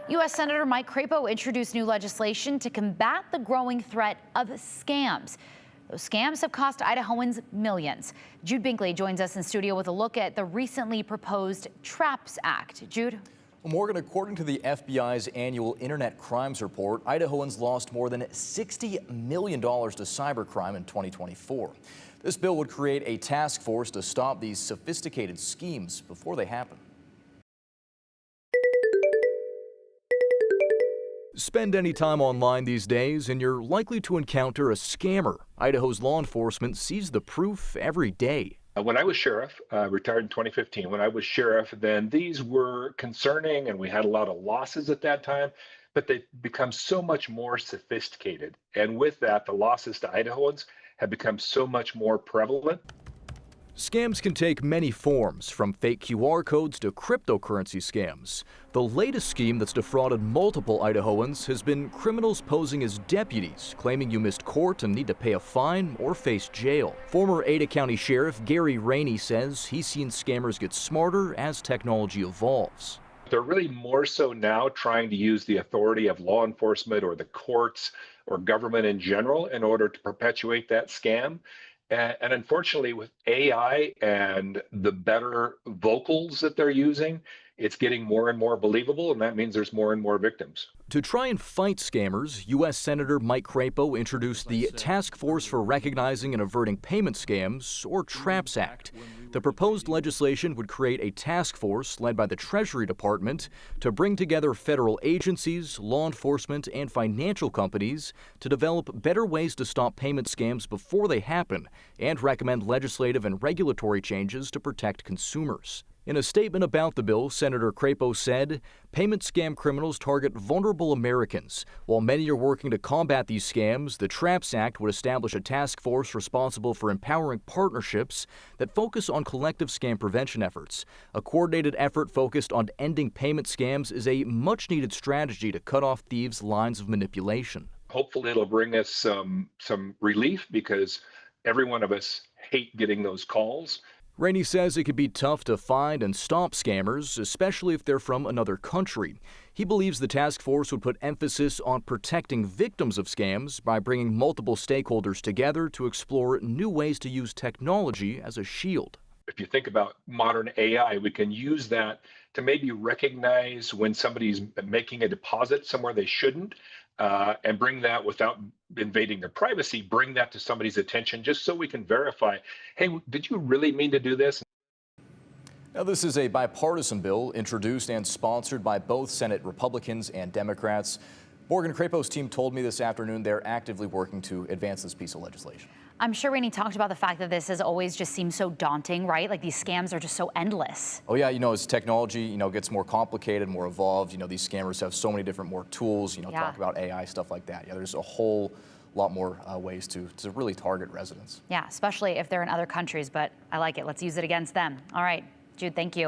U.S. Senator Mike Crapo introduced new legislation to combat the growing threat of scams. Those scams have cost Idahoans millions. Jude Binkley joins us in studio with a look at the recently proposed TRAPS Act. Jude? Well, Morgan, according to the FBI's annual Internet Crimes Report, Idahoans lost more than $60 million to cybercrime in 2024. This bill would create a task force to stop these sophisticated schemes before they happen. Spend any time online these days and you're likely to encounter a scammer. Idaho's law enforcement sees the proof every day. When I was sheriff, retired in 2015, when I was sheriff, then these were concerning and we had a lot of losses at that time, but they've become so much more sophisticated. And with that, the losses to Idahoans have become so much more prevalent. Scams can take many forms, from fake QR codes to cryptocurrency scams. The latest scheme that's defrauded multiple Idahoans has been criminals posing as deputies, claiming you missed court and need to pay a fine or face jail. Former Ada County Sheriff Gary Rainey says he's seen scammers get smarter as technology evolves. They're really more so now trying to use the authority of law enforcement or the courts or government in general in order to perpetuate that scam. And unfortunately, with AI and the better vocals that they're using, it's getting more and more believable, and that means there's more and more victims. To try and fight scammers, U.S. Senator Mike Crapo introduced the Task Force for Recognizing and Averting Payment Scams, or TRAPS Act. The proposed legislation would create a task force led by the Treasury Department to bring together federal agencies, law enforcement, and financial companies to develop better ways to stop payment scams before they happen and recommend legislative and regulatory changes to protect consumers. In a statement about the bill, Senator Crapo said, "Payment scam criminals target vulnerable Americans. While many are working to combat these scams, the TRAPS Act would establish a task force responsible for empowering partnerships that focus on collective scam prevention efforts. A coordinated effort focused on ending payment scams is a much-needed strategy to cut off thieves' lines of manipulation." Hopefully it'll bring us some relief, because every one of us hate getting those calls. Rainey says it could be tough to find and stop scammers, especially if they're from another country. He believes the task force would put emphasis on protecting victims of scams by bringing multiple stakeholders together to explore new ways to use technology as a shield. If you think about modern AI, we can use that to maybe recognize when somebody's making a deposit somewhere they shouldn't, and bring that, without invading their privacy, bring that to somebody's attention just so we can verify, hey, did you really mean to do this? Now, this is a bipartisan bill introduced and sponsored by both Senate Republicans and Democrats. Morgan, Crapo's team told me this afternoon they're actively working to advance this piece of legislation. I'm sure Rainey talked about the fact that this has always just seemed so daunting, right? Like, these scams are just so endless. Oh yeah, as technology, gets more complicated, more evolved, these scammers have so many different more tools, talk about AI, stuff like that. Yeah, there's a whole lot more ways to really target residents. Yeah, especially if they're in other countries, but I like it. Let's use it against them. All right, Jude, thank you.